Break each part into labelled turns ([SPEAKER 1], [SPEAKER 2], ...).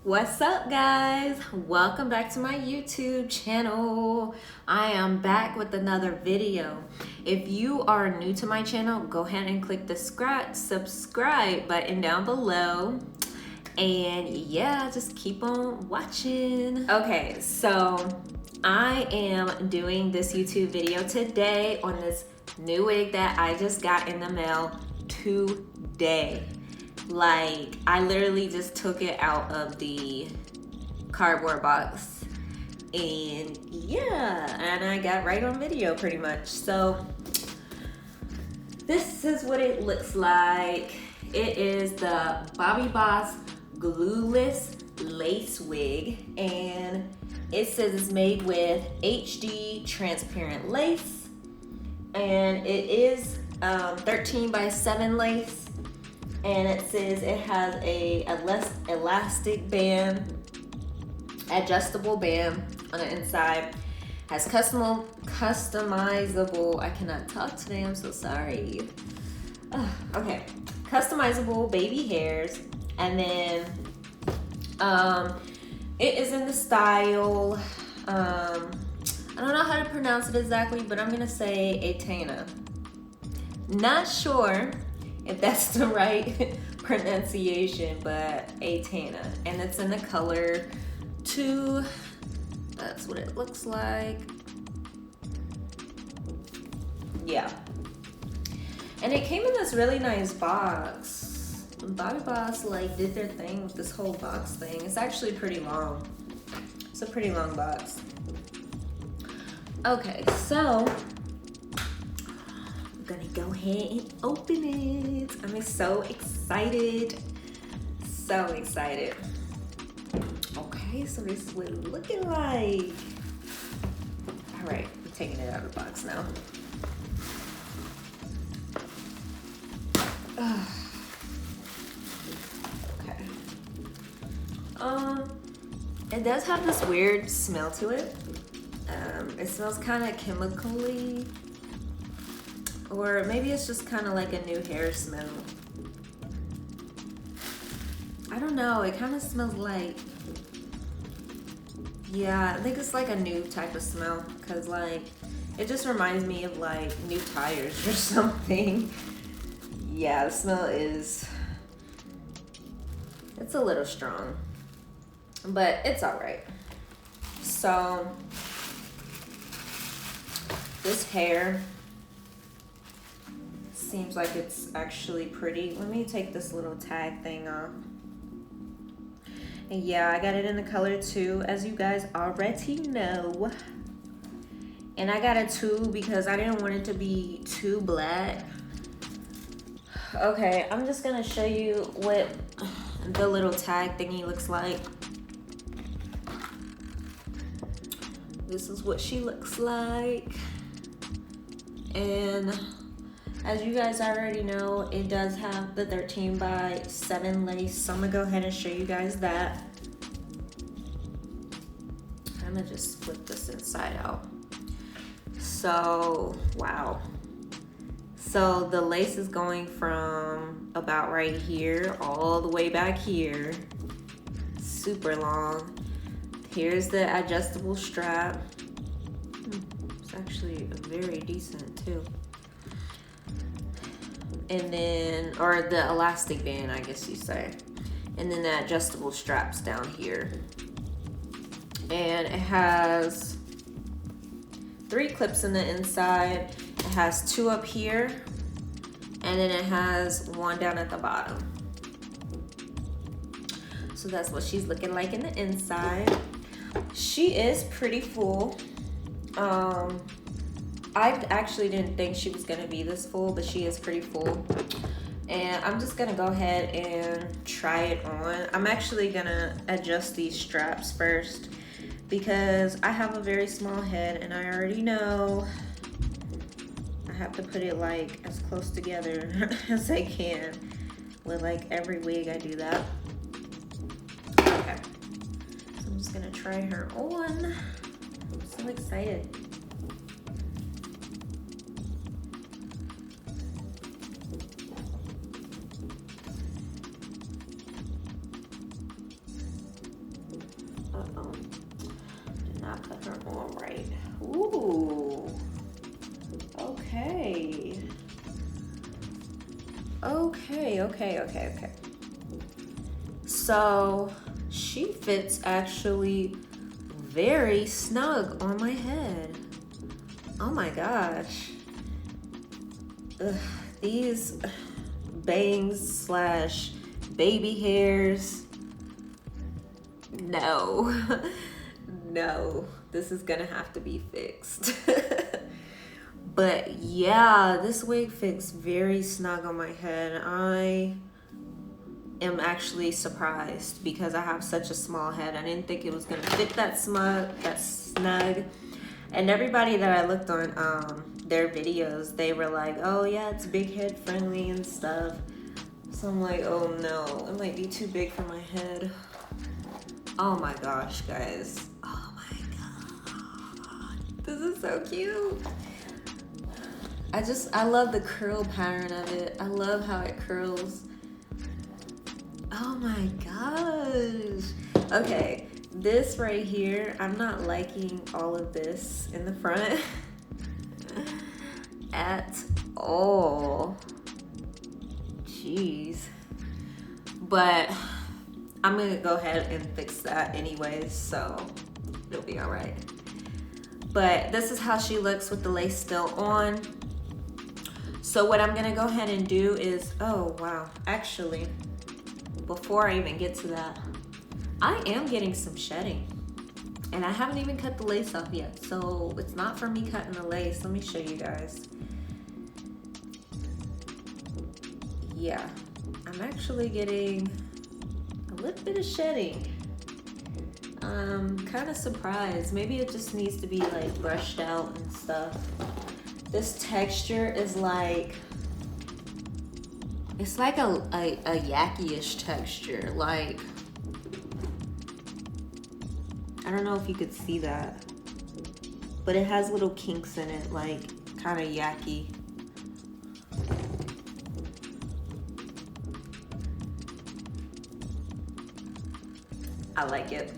[SPEAKER 1] What's up, guys? Welcome back to my YouTube channel. I am back with another video. If you are new to my channel, go ahead and click the subscribe button down below. And yeah, just keep on watching. Okay, so I am doing this YouTube video today on this new wig that I just got in the mail today. Like, I literally just took it out of the cardboard box, and yeah, and I got right on video pretty much. So this is what it looks like. It is the Bobbi Boss Glueless lace wig, and it says it's made with HD transparent lace, and it is 13 by 7 lace. And it says it has a less elastic band, adjustable band on the inside, has customizable, I cannot talk today, I'm so sorry. Okay, customizable baby hairs, and then it is in the style, I don't know how to pronounce it exactly, but I'm gonna say Aitaina. Not sure if that's the right pronunciation, but Aitaina, and it's in the color 2. That's what it looks like. Yeah, and it came in this really nice box. Bobbi Boss like did their thing with this whole box thing. It's actually pretty long. It's a pretty long box. Okay, so gonna go ahead and open it. I'm so excited. So excited. Okay, so this is what it's looking like. All right, I'm taking it out of the box now. Okay. It does have this weird smell to it. It smells kind of chemically. Or maybe it's just kind of like a new hair smell. I don't know, it kind of smells like, yeah, I think it's like a new type of smell, because like, it just reminds me of like new tires or something. Yeah, the smell is, it's a little strong, but it's all right. So, this hair seems like it's actually pretty. Let me take this little tag thing off. And yeah, I got it in the color 2, as you guys already know. And I got a 2 because I didn't want it to be too black. Okay, I'm just gonna show you what the little tag thingy looks like. This is what she looks like. And as you guys already know, it does have the 13 by 7 lace, so I'm gonna go ahead and show you guys that. I'm gonna just flip this inside out. So, wow. So the lace is going from about right here all the way back here. Super long. Here's the adjustable strap. It's actually very decent too. And then, or the elastic band, I guess you say. And then the adjustable straps down here. And it has 3 clips in the inside. It has 2 up here. And then it has 1 down at the bottom. So that's what she's looking like in the inside. She is pretty full. I actually didn't think she was gonna be this full, but she is pretty full. And I'm just gonna go ahead and try it on. I'm actually gonna adjust these straps first because I have a very small head and I already know I have to put it like as close together as I can. With like every wig I do that. Okay, so I'm just gonna try her on. I'm so excited. not cut her arm right. Ooh. Okay. Okay. So she fits actually very snug on my head. Oh my gosh. Ugh, these bangs slash baby hairs. No. No. This is gonna have to be fixed. But yeah, this wig fits very snug on my head. I am actually surprised because I have such a small head. I didn't think it was gonna fit that snug. And everybody that I looked on their videos, they were like, oh yeah, it's big head friendly and stuff. So I'm like, oh no, it might be too big for my head. Oh my gosh, guys. Oh my god. This is so cute. I love the curl pattern of it. I love how it curls. Oh my gosh. Okay, this right here, I'm not liking all of this in the front at all. Jeez. But I'm gonna go ahead and fix that anyways, so it'll be all right. But this is how she looks with the lace still on. So what I'm gonna go ahead and do is, oh wow, actually, before I even get to that, I am getting some shedding. And I haven't even cut the lace off yet, so it's not for me cutting the lace. Let me show you guys. Yeah, I'm actually getting a little bit of shedding. I'm kind of surprised. Maybe it just needs to be like brushed out and stuff. This texture is like, it's like a yucky-ish texture. Like, I don't know if you could see that, but it has little kinks in it, like kind of yucky. I like it.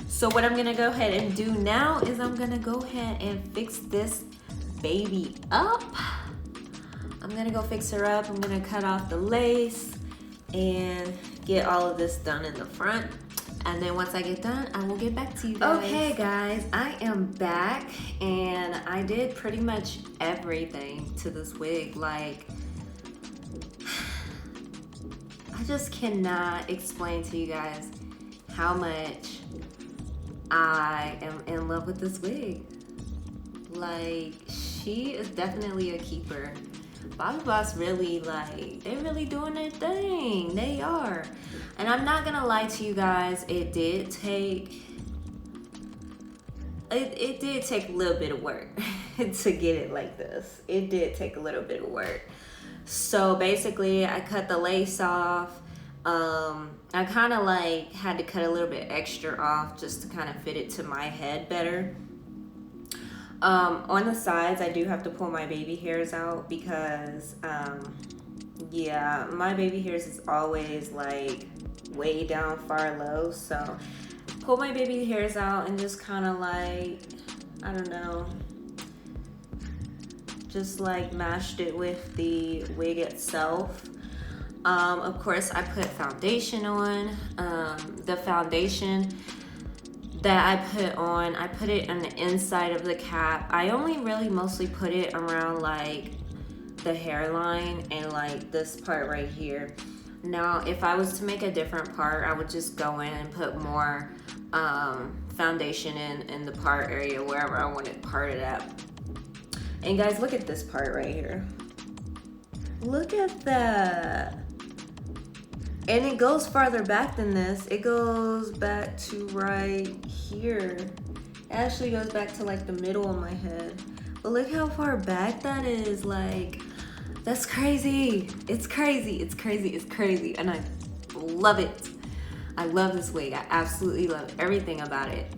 [SPEAKER 1] So what I'm gonna go ahead and do now is I'm gonna go ahead and fix this baby up. I'm gonna go fix her up. I'm gonna cut off the lace and get all of this done in the front. And then once I get done, I will get back to you guys. Okay guys, I am back and I did pretty much everything to this wig. Like, I just cannot explain to you guys how much I am in love with this wig. Like, she is definitely a keeper. Bobbi Boss really, like, they're really doing their thing. They are. And I'm not gonna lie to you guys, it did take a little bit of work to get it like this. It did take a little bit of work. So basically, I cut the lace off. I kind of like had to cut a little bit extra off just to kind of fit it to my head better. On the sides, I do have to pull my baby hairs out because, yeah, my baby hairs is always like way down far low. So pull my baby hairs out and just kind of like, I don't know, just like mashed it with the wig itself. Of course, I put foundation on. The foundation that I put it on the inside of the cap. I only really mostly put it around like the hairline and like this part right here. Now, if I was to make a different part, I would just go in and put more foundation in the part area wherever I want it parted at. And guys, look at this part right here. Look at that. And it goes farther back than this. It goes back to right here. It actually goes back to like the middle of my head. But look how far back that is. Like, that's crazy. It's crazy. It's crazy. It's crazy. And I love it. I love this wig. I absolutely love everything about it.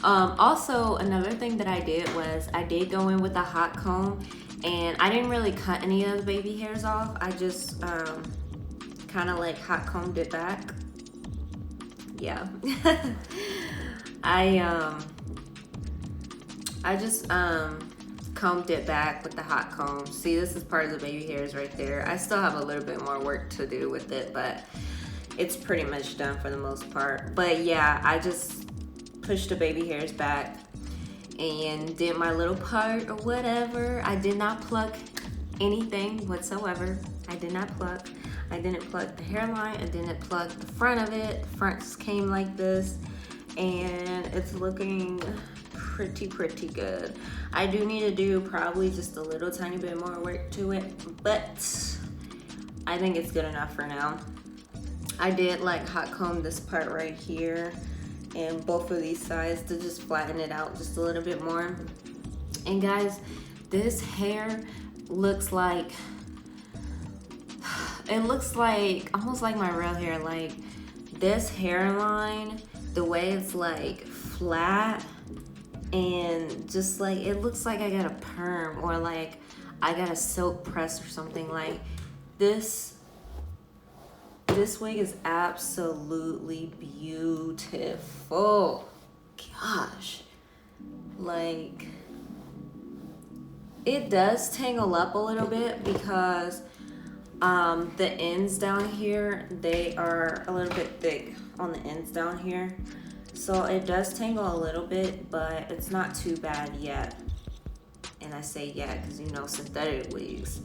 [SPEAKER 1] Also, another thing that I did was I did go in with a hot comb, and I didn't really cut any of the baby hairs off. I just kind of like hot combed it back. Yeah. I just combed it back with the hot comb. See, this is part of the baby hairs right there. I still have a little bit more work to do with it, but it's pretty much done for the most part. But yeah, I just pushed the baby hairs back and did my little part or whatever. I did not pluck anything whatsoever. I did not pluck. I didn't pluck the hairline. I didn't pluck the front of it. The fronts came like this, and it's looking pretty good. I do need to do probably just a little tiny bit more work to it, but I think it's good enough for now. I did like hot comb this part right here and both of these sides to just flatten it out just a little bit more. And guys, this hair looks like, it looks like almost like my real hair. Like this hairline, the way it's like flat and just like, it looks like I got a perm or like I got a silk press or something. Like this wig is absolutely beautiful. Gosh, like it does tangle up a little bit because the ends down here, they are a little bit thick on the ends down here. So it does tangle a little bit, but it's not too bad yet. And I say yet because, you know, synthetic wigs.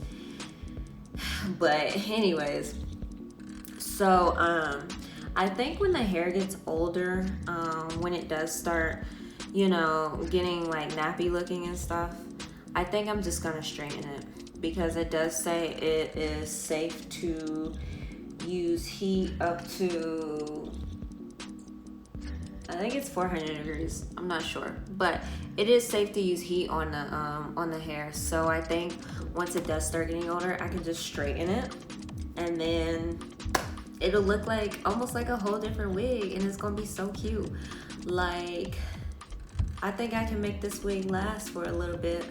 [SPEAKER 1] But anyways, so I think when the hair gets older, when it does start, you know, getting like nappy looking and stuff, I think I'm just gonna straighten it because it does say it is safe to use heat up to, I think it's 400 degrees. I'm not sure, but it is safe to use heat on the hair. So I think once it does start getting older, I can just straighten it, and then it'll look like almost like a whole different wig, and it's gonna be so cute. Like I think I can make this wig last for a little bit.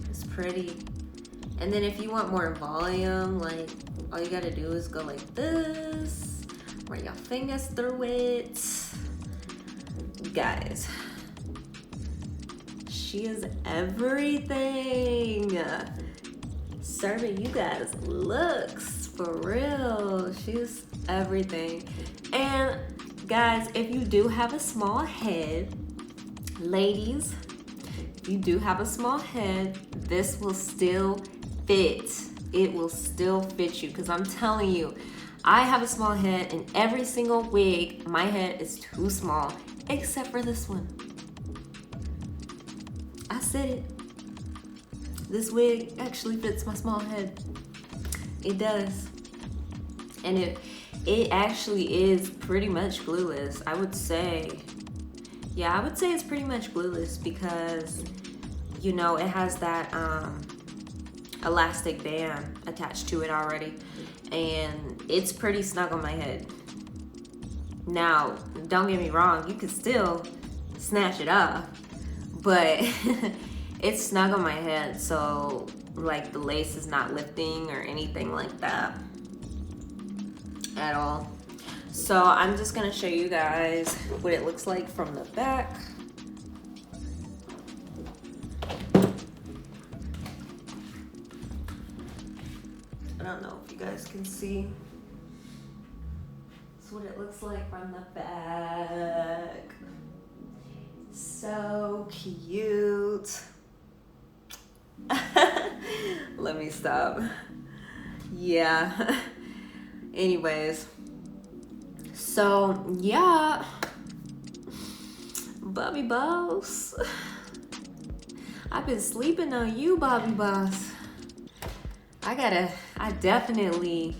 [SPEAKER 1] It's pretty. And then if you want more volume, like all you gotta do is go like this, run your fingers through it. Guys, she is everything. Serving you guys looks, for real. She's everything. And guys, if you do have a small head, ladies, if you do have a small head, this will still fit. It will still fit you, because I'm telling you, I have a small head, and every single wig, my head is too small, except for this one. I said it. This wig actually fits my small head. It does. And it actually is pretty much glueless, I would say. Yeah, I would say it's pretty much glueless because, you know, it has that elastic band attached to it already, and it's pretty snug on my head. Now, don't get me wrong, you can still snatch it off, but it's snug on my head, so like the lace is not lifting or anything like that at all. So I'm just gonna show you guys what it looks like from the back. I don't know if you guys can see. That's what it looks like from the back. So cute. Let me stop. Yeah. Anyways. So, yeah. Bobbi Boss. I've been sleeping on you, Bobbi Boss. I definitely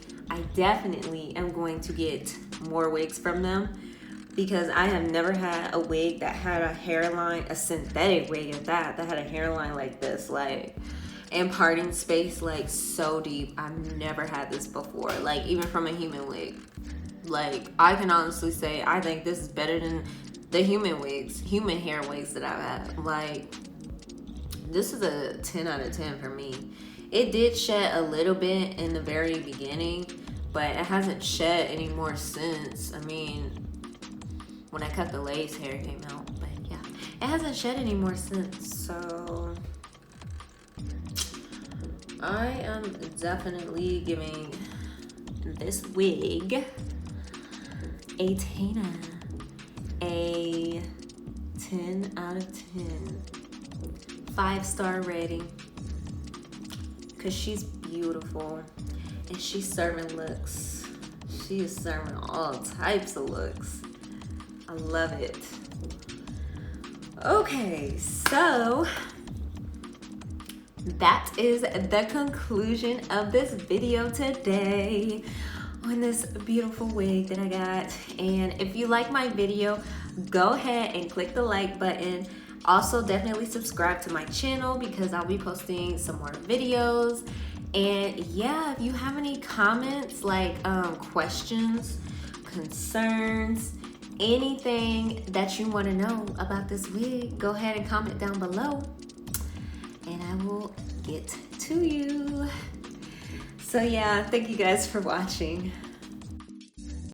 [SPEAKER 1] am going to get more wigs from them, because I have never had a wig that had a hairline, a synthetic wig at that had a hairline like this, like, and parting space like so deep. I've never had this before, like even from a human wig. Like, I can honestly say I think this is better than the human hair wigs that I've had. Like, this is a 10 out of 10 for me. It did shed a little bit in the very beginning, but it hasn't shed anymore since. I mean, when I cut the lace, hair came out, but yeah. It hasn't shed anymore since, so I am definitely giving this wig Aitaina a 10 out of 10. 5-star rating. Because she's beautiful. And she's serving looks. She is serving all types of looks. I love it. Okay, so that is the conclusion of this video today on this beautiful wig that I got. And if you like my video, go ahead and click the like button. Also, definitely subscribe to my channel because I'll be posting some more videos. And yeah, if you have any comments, like questions, concerns, anything that you want to know about this wig, go ahead and comment down below and I will get to you. So yeah, thank you guys for watching.